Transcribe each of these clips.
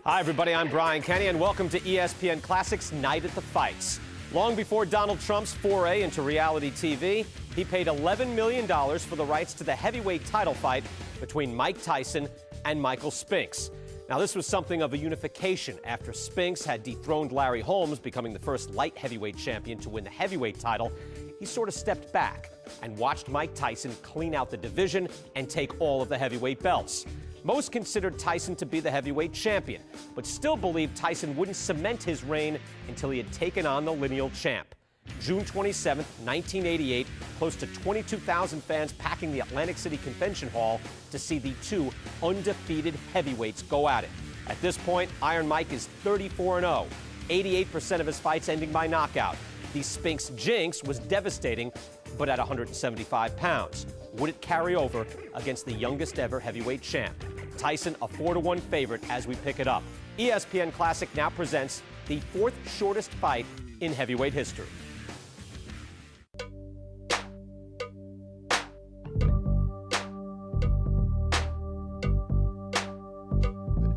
Hi, everybody. I'm Brian Kenny, and welcome to ESPN Classics Night at the Fights. Long before Donald Trump's foray into reality TV, he paid $11 million for the rights to the heavyweight title fight between Mike Tyson and Michael Spinks. Now, this was something of a unification after Spinks had dethroned Larry Holmes, becoming the first light heavyweight champion to win the heavyweight title. He sort of stepped back and watched Mike Tyson clean out the division and take all of the heavyweight belts. Most considered Tyson to be the heavyweight champion, but still believed Tyson wouldn't cement his reign until he had taken on the lineal champ. June 27, 1988, close to 22,000 fans packing the Atlantic City Convention Hall to see the two undefeated heavyweights go at it. At this point, Iron Mike is 34-0, 88% of his fights ending by knockout. The Spinks jinx was devastating, but at 175 pounds. Would it carry over against the youngest ever heavyweight champ? Tyson, a 4-1 favorite as we pick it up. ESPN Classic now presents the fourth shortest fight in heavyweight history.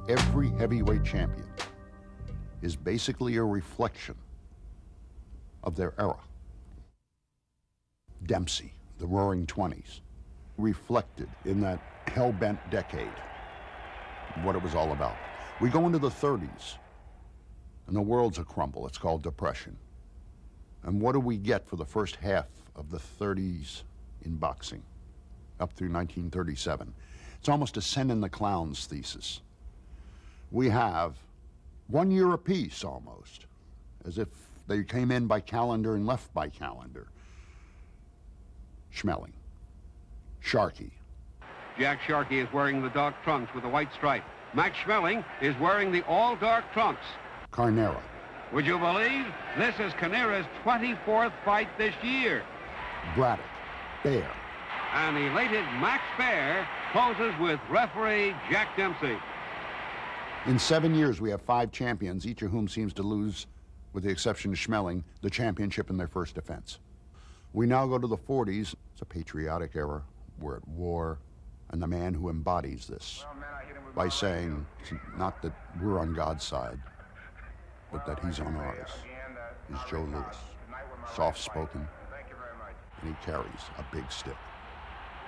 Every heavyweight champion is basically a reflection of their era. Dempsey, the Roaring '20s, reflected in that hell-bent decade what it was all about. We go into the '30s, and the world's a crumble. It's called depression. And what do we get for the first half of the '30s in boxing, up through 1937? It's almost a Send in the Clowns thesis. We have 1 year apiece, almost, as if they came in by calendar and left by calendar. Schmeling, Sharkey. Jack Sharkey is wearing the dark trunks with a white stripe. Max Schmeling is wearing the all-dark trunks. Carnera. Would you believe this is Carnera's 24th fight this year? Braddock. Bear. An elated Max Baer poses with referee Jack Dempsey. In 7 years, we have 5 champions, each of whom seems to lose, with the exception of Schmeling, the championship in their first defense. We now go to the 40s. It's a patriotic era. We're at war. And the man who embodies this by saying not that we're on God's side, but that he's on ours, is Joe Louis. Soft-spoken, and he carries a big stick.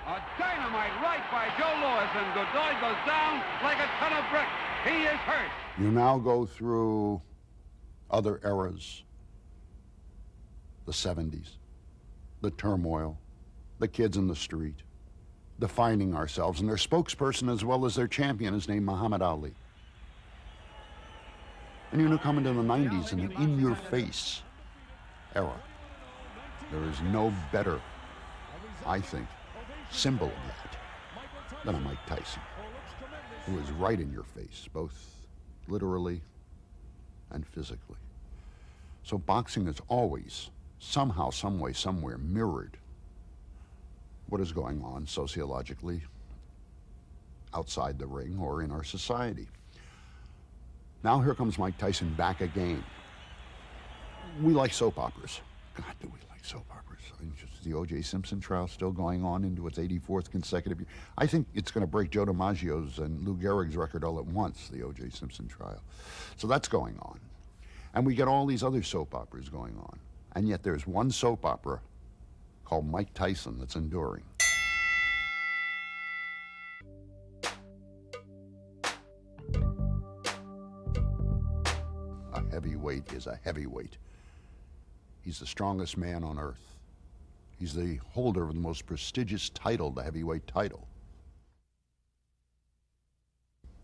A dynamite right by Joe Louis, and Godoy goes down like a ton of bricks. He is hurt. You now go through other eras, the 70s, the turmoil, the kids in the street, defining ourselves, and their spokesperson as well as their champion is named Muhammad Ali. And you come into the 90s and an in-your-face era. There is no better, I think, symbol of that than a Mike Tyson, who is right in your face, both literally and physically. So boxing has always, somehow, some way, somewhere, mirrored what is going on sociologically outside the ring or in our society. Now here comes Mike Tyson back again. We like soap operas. God, do we like soap operas. I mean, just the O.J. Simpson trial still going on into its 84th consecutive year. I think it's going to break Joe DiMaggio's and Lou Gehrig's record all at once, the O.J. Simpson trial. So that's going on. And we get all these other soap operas going on. And yet there's one soap opera called Mike Tyson that's enduring. A heavyweight is a heavyweight. He's the strongest man on earth. He's the holder of the most prestigious title, the heavyweight title.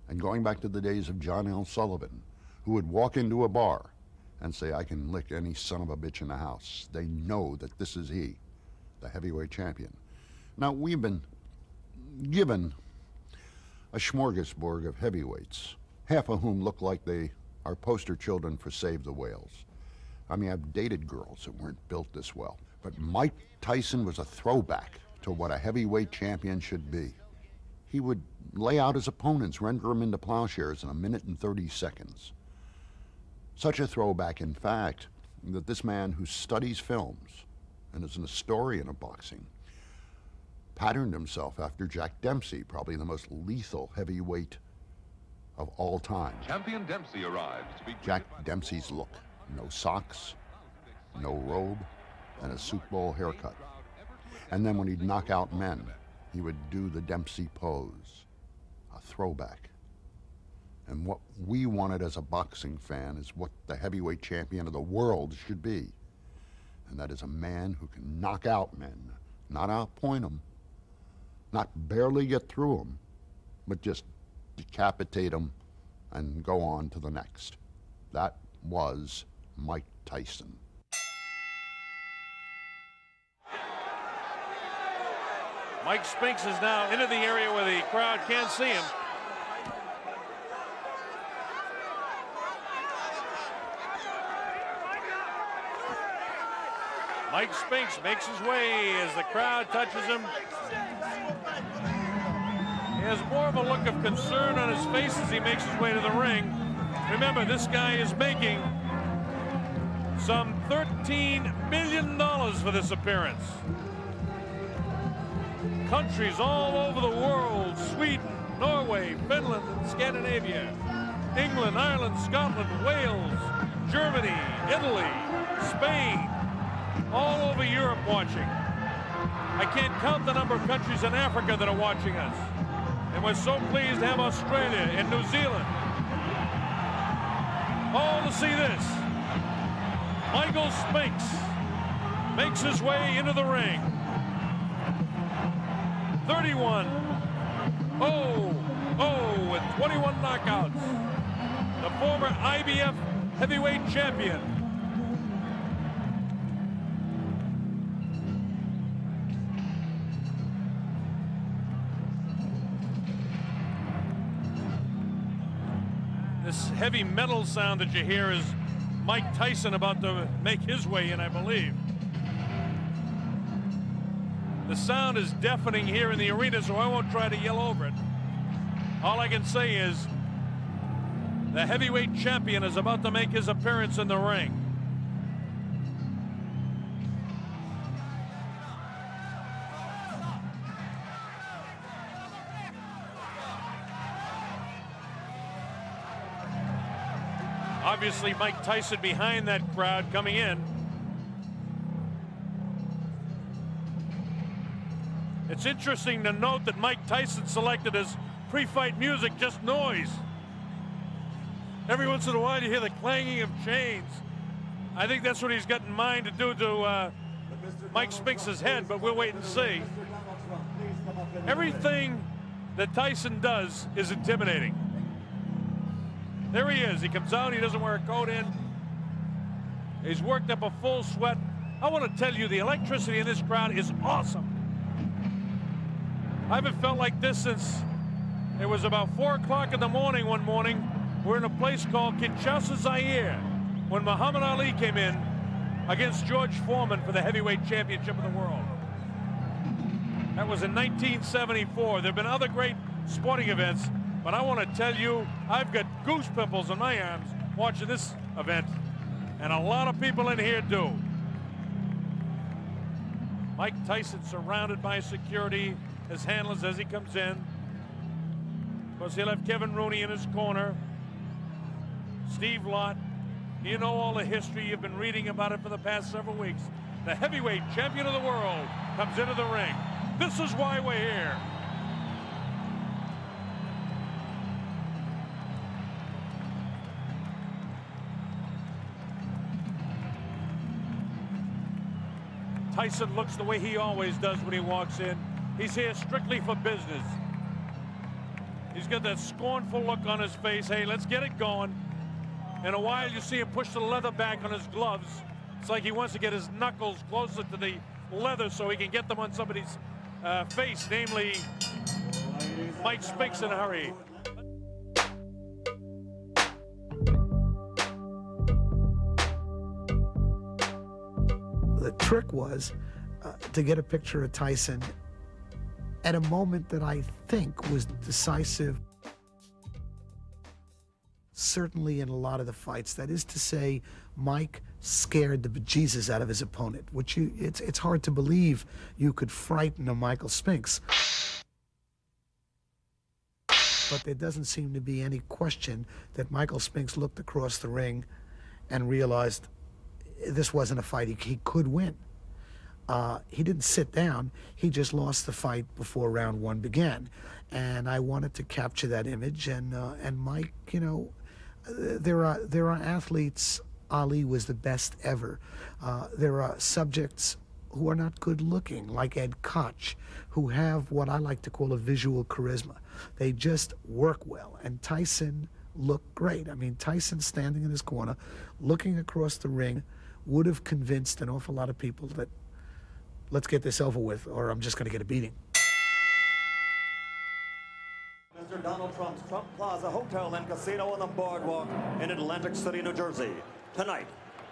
And going back to the days of John L. Sullivan, who would walk into a bar and say, I can lick any son of a bitch in the house. They know that this is he, the heavyweight champion. Now, we've been given a smorgasbord of heavyweights, half of whom look like they are poster children for Save the Whales. I mean, I've dated girls that weren't built this well. But Mike Tyson was a throwback to what a heavyweight champion should be. He would lay out his opponents, render them into plowshares in 1 minute and 30 seconds. Such a throwback, in fact, that this man who studies films and is an historian of boxing patterned himself after Jack Dempsey, probably the most lethal heavyweight of all time. Champion Dempsey arrives to be Jack Dempsey's look. No socks, no robe, and a Super Bowl haircut. And then when he'd knock out men, he would do the Dempsey pose, a throwback. And what we wanted as a boxing fan is what the heavyweight champion of the world should be. And that is a man who can knock out men, not outpoint them, not barely get through them, but just decapitate them and go on to the next. That was Mike Tyson. Mike Spinks is now into the area where the crowd can't see him. Mike Spinks makes his way as the crowd touches him. He has more of a look of concern on his face as he makes his way to the ring. Remember, this guy is making some $13 million for this appearance. Countries all over the world, Sweden, Norway, Finland, and Scandinavia, England, Ireland, Scotland, Wales, Germany, Italy, Spain, all over Europe watching. I can't count the number of countries in Africa that are watching us. And we're so pleased to have Australia and New Zealand all to see this. Michael Spinks makes his way into the ring. 31-0-0 with 21 knockouts. The former IBF heavyweight champion. This heavy metal sound that you hear is Mike Tyson about to make his way in, I believe. The sound is deafening here in the arena, so I won't try to yell over it. All I can say is the heavyweight champion is about to make his appearance in the ring. Obviously, Mike Tyson behind that crowd coming in. It's interesting to note that Mike Tyson selected as pre-fight music just noise. Every once in a while you hear the clanging of chains. I think that's what he's got in mind to do to Mike Spinks' head, but we'll wait and see. Everything that Tyson does is intimidating. There he is. He comes out. He doesn't wear a coat in. He's worked up a full sweat. I want to tell you, the electricity in this crowd is awesome. I haven't felt like this since it was about 4 o'clock in the morning one morning. We're in a place called Kinshasa, Zaire, when Muhammad Ali came in against George Foreman for the heavyweight championship of the world. That was in 1974. There have been other great sporting events, but I want to tell you, I've got goose pimples on my arms watching this event, and a lot of people in here do. Mike Tyson surrounded by security, his handlers as he comes in. Of course, he'll have Kevin Rooney in his corner. Steve Lott. You know all the history. You've been reading about it for the past several weeks. The heavyweight champion of the world comes into the ring. This is why we're here. Tyson looks the way he always does when he walks in. He's here strictly for business. He's got that scornful look on his face. Hey, let's get it going. In a while, you see him push the leather back on his gloves. It's like he wants to get his knuckles closer to the leather so he can get them on somebody's face, namely Mike Spinks in a hurry. The trick was to get a picture of Tyson at a moment that I think was decisive, certainly in a lot of the fights. That is to say, Mike scared the bejesus out of his opponent, which it's hard to believe you could frighten a Michael Spinks. But there doesn't seem to be any question that Michael Spinks looked across the ring and realized this wasn't a fight he could win. He didn't sit down. He just lost the fight before round one began. And I wanted to capture that image. And Mike, you know, there are athletes. Ali was the best ever. There are subjects who are not good looking, like Ed Koch, who have what I like to call a visual charisma. They just work well. And Tyson looked great. I mean, Tyson standing in his corner, looking across the ring, would have convinced an awful lot of people that let's get this over with, or I'm just going to get a beating. Mr. Donald Trump's Trump Plaza Hotel and Casino on the Boardwalk in Atlantic City, New Jersey. Tonight,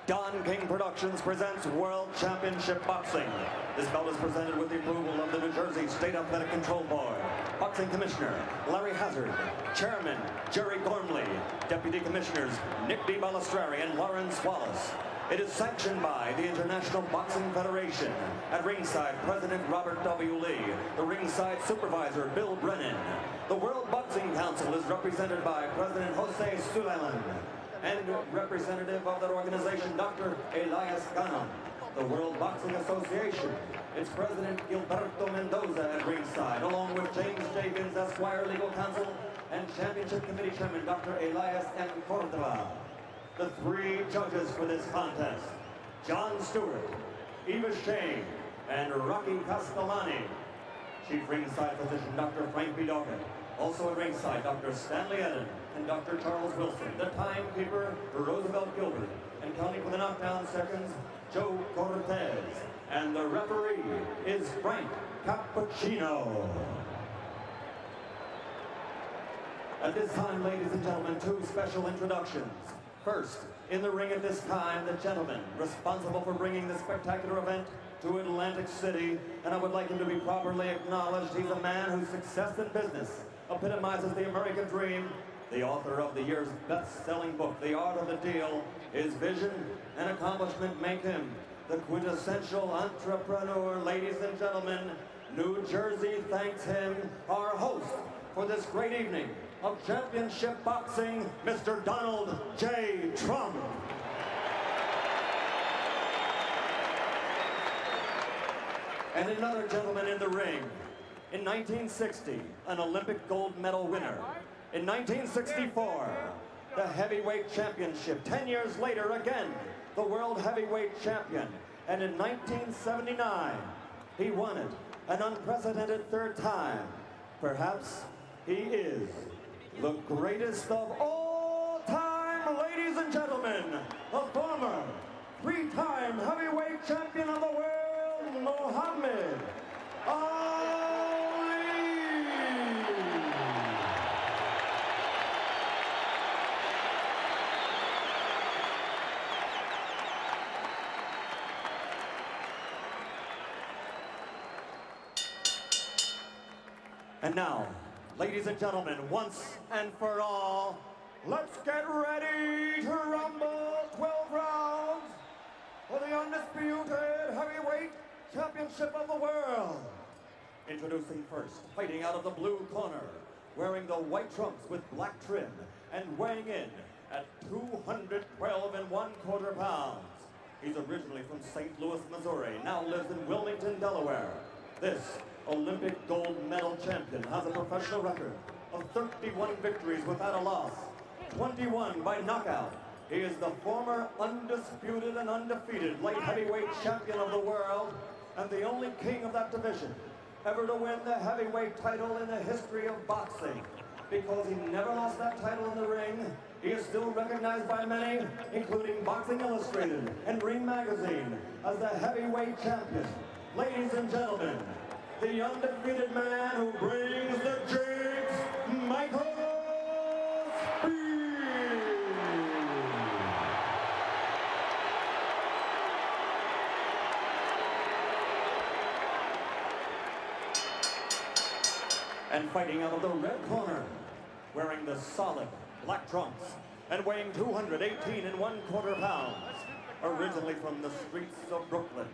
Don King Productions presents World Championship Boxing. This bout is presented with the approval of the New Jersey State Athletic Control Board. Boxing Commissioner Larry Hazard, Chairman Jerry Gormley, Deputy Commissioners Nick D. Balistrari and Lawrence Wallace. It is sanctioned by the International Boxing Federation. At ringside, President Robert W. Lee. The ringside supervisor, Bill Brennan. The World Boxing Council is represented by President Jose Sulaiman and representative of that organization, Dr. Elias Ganon. The World Boxing Association, its president, Gilberto Mendoza, at ringside, along with James J. Vins, Esquire, legal counsel, and championship committee chairman, Dr. Elias M. Cordova. The three judges for this contest, John Stewart, Eva Shane, and Rocky Castellani. Chief ringside physician, Dr. Frank B. Doggett. Also at ringside, Dr. Stanley Eden and Dr. Charles Wilson. The timekeeper, Roosevelt Gilbert. And counting for the knockdown seconds, Joe Cortez. And the referee is Frank Cappuccino. At this time, ladies and gentlemen, two special introductions. First, in the ring at this time, the gentleman responsible for bringing this spectacular event to Atlantic City, and I would like him to be properly acknowledged. He's a man whose success in business epitomizes the American dream, the author of the year's best-selling book, The Art of the Deal. His vision and accomplishment make him the quintessential entrepreneur. Ladies and gentlemen, New Jersey thanks him, our host for this great evening of championship boxing, Mr. Donald J. Trump. And another gentleman in the ring. In 1960, an Olympic gold medal winner. In 1964, the heavyweight championship. 10 years later, again, the world heavyweight champion. And in 1979, he won it an unprecedented third time. Perhaps he is the greatest of all time, ladies and gentlemen, the former three-time heavyweight champion of the world, Muhammad Ali. And now, ladies and gentlemen, once and for all, let's get ready to rumble. 12 rounds for the undisputed heavyweight championship of the world. Introducing first, fighting out of the blue corner, wearing the white trunks with black trim, and weighing in at 212 1/4 pounds. He's originally from St. Louis, Missouri, now lives in Wilmington, Delaware. This Olympic gold medal champion has a professional record of 31 victories without a loss, 21 by knockout. He is the former undisputed and undefeated light heavyweight champion of the world and the only king of that division ever to win the heavyweight title in the history of boxing. Because he never lost that title in the ring, he is still recognized by many, including Boxing Illustrated and Ring Magazine, as the heavyweight champion. Ladies and gentlemen, the undefeated man who brings the jinx, Michael Spinks. And fighting out of the red corner, wearing the solid black trunks and weighing 218 1/4 pounds, originally from the streets of Brooklyn.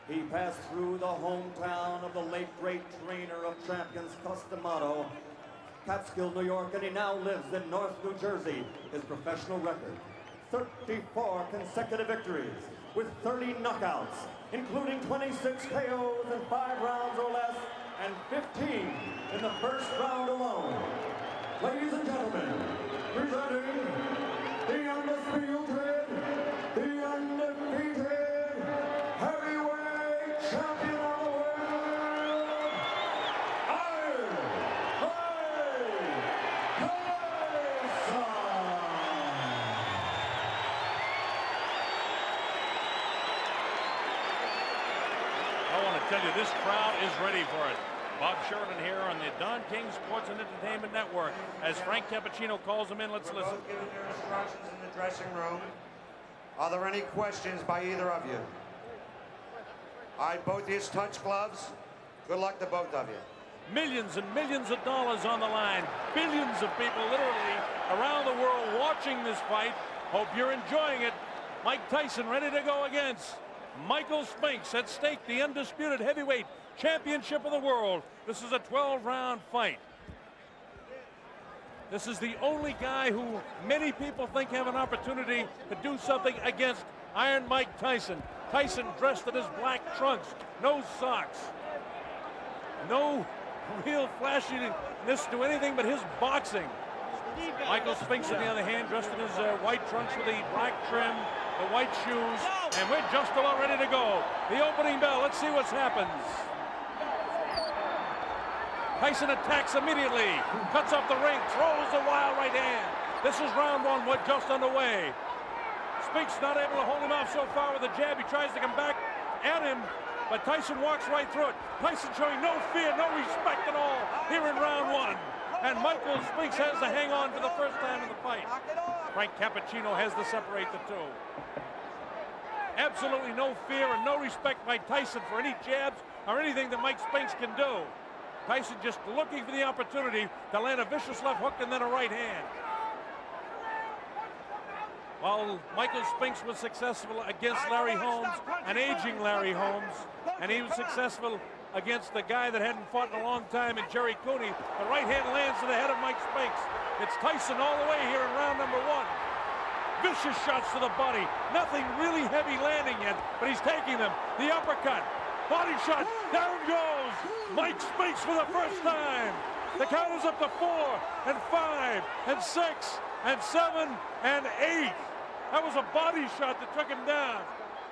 He passed through the hometown of the late great trainer of champions, Cus D'Amato, Catskill, New York, and he now lives in North New Jersey. His professional record, 34 consecutive victories with 30 knockouts, including 26 KOs in 5 rounds or less, and 15 in the first round alone. Ladies and gentlemen, presenting the undisputed, heavyweight champion of the world, Iron Mike Tyson! I want to tell you, this crowd is ready for it. Bob Sheridan here on the Don King Sports and Entertainment Network. As Frank Cappuccino calls him in, let's listen. Both giving their instructions in the dressing room. Are there any questions by either of you? All right, both of you touch gloves. Good luck to both of you. Millions and millions of dollars on the line. Billions of people literally around the world watching this fight. Hope you're enjoying it. Mike Tyson ready to go against Michael Spinks. At stake, the undisputed heavyweight championship of the world. This is a 12-round fight. This is the only guy who many people think have an opportunity to do something against Iron Mike Tyson. Tyson dressed in his black trunks, no socks, no real flashiness to anything but his boxing. Michael Spinks, on the other hand, dressed in his white trunks with the black trim, the white shoes, and we're just about ready to go. The opening bell, let's see what happens. Tyson attacks immediately, cuts off the ring, throws the wild right hand. This is round one, we're just underway. Spinks not able to hold him off so far with a jab. He tries to come back at him, but Tyson walks right through it. Tyson showing no fear, no respect at all here in round one. And Michael Spinks has to hang on for the first time in the fight. Frank Cappuccino has to separate the two. Absolutely no fear and no respect by Tyson for any jabs or anything that Mike Spinks can do. Tyson just looking for the opportunity to land a vicious left hook and then a right hand. While Michael Spinks was successful against Larry Holmes, an aging Larry Holmes, and he was successful against the guy that hadn't fought in a long time in Jerry Cooney, the right hand lands to the head of Mike Spinks. It's Tyson all the way here in round number one. Vicious shots to the body. Nothing really heavy landing yet, but he's taking them. The uppercut. Body shot, down goes Mike Spinks for the first time. The count is up to 4 and 5 and 6 and 7 and 8. That was a body shot that took him down.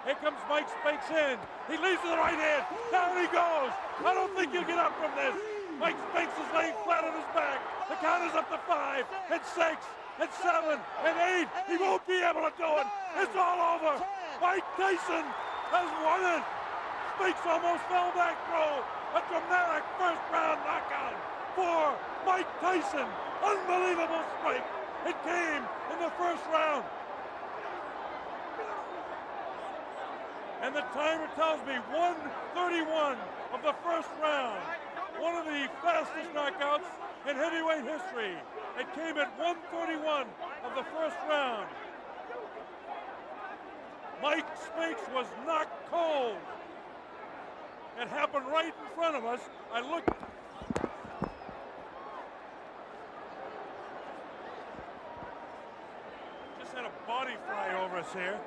Here comes Mike Spinks in. He leads with the right hand. Down he goes. I don't think you'll get up from this. Mike Spinks is laying flat on his back. The count is up to 5 and 6 and 7 and 8. He won't be able to do it. It's all over. Mike Tyson has won it. Spinks almost fell back through a dramatic first round knockout for Mike Tyson. Unbelievable strike. It came in the first round. And the timer tells me 1:31 of the first round. One of the fastest knockouts in heavyweight history. It came at 1:31 of the first round. Mike Spinks was knocked cold. It happened right in front of us. I looked. Just had a body fly over us here.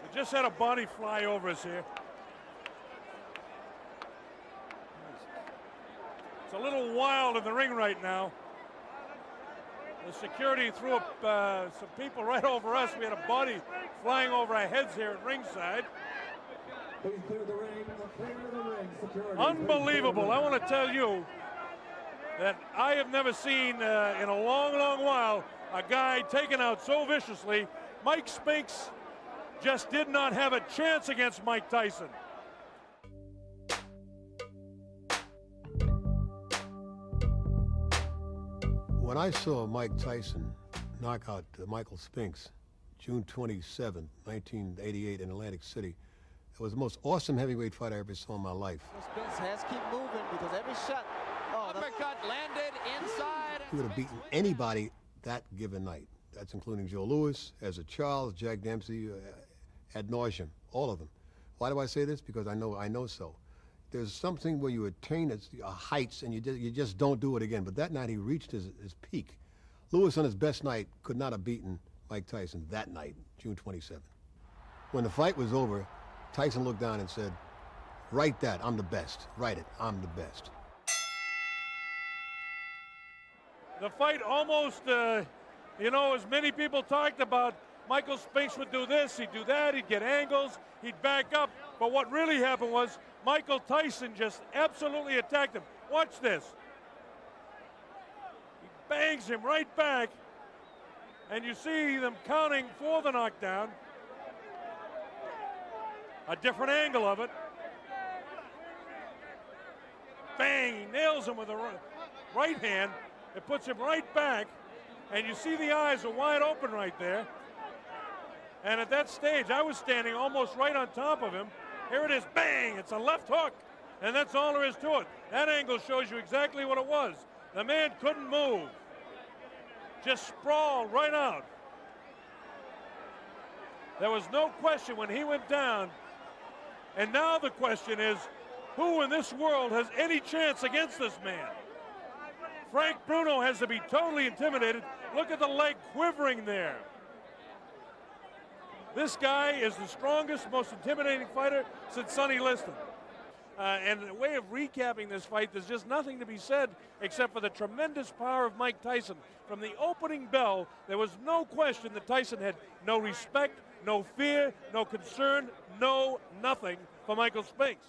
We just had a body fly over us here. It's a little wild in the ring right now. The security threw up some people right over us. We had a body flying over our heads here at ringside. Please clear the ring. Clear the ring. Security. Unbelievable. I want to tell you that I have never seen in a long, long while a guy taken out so viciously. Mike Spinks just did not have a chance against Mike Tyson. When I saw Mike Tyson knock out Michael Spinks, June 27, 1988 in Atlantic City, it was the most awesome heavyweight fight I ever saw in my life. Spinks has keep moving because every shot. Uppercut landed inside. He would have beaten anybody that given night. That's including Joe Louis, Ezra Charles, Jack Dempsey, ad nauseum, all of them. Why do I say this? Because I know so. there's something where you attain heights and you just don't do it again. But that night he reached his peak. Lewis on his best night could not have beaten Mike Tyson that night, June 27th. When the fight was over, Tyson looked down and said, "Write that, I'm the best. Write it, I'm the best." The fight almost, you know, as many people talked about, Michael Spinks would do this, he'd do that, he'd get angles, he'd back up. But what really happened was Michael Tyson just absolutely attacked him. Watch this. He bangs him right back, and you see them counting for the knockdown. A different angle of it. Bang, he nails him with the right hand. It puts him right back, and you see the eyes are wide open right there. And at that stage, I was standing almost right on top of him. Here it is, bang, it's a left hook, and that's all there is to it. That angle shows you exactly what it was. The man couldn't move. Just sprawled right out. There was no question when he went down. And now the question is, who in this world has any chance against this man? Frank Bruno has to be totally intimidated. Look at the leg quivering there. This guy is the strongest, most intimidating fighter since Sonny Liston. And the way of recapping this fight, there's just nothing to be said except for the tremendous power of Mike Tyson. From the opening bell, there was no question that Tyson had no respect, no fear, no concern, no nothing for Michael Spinks.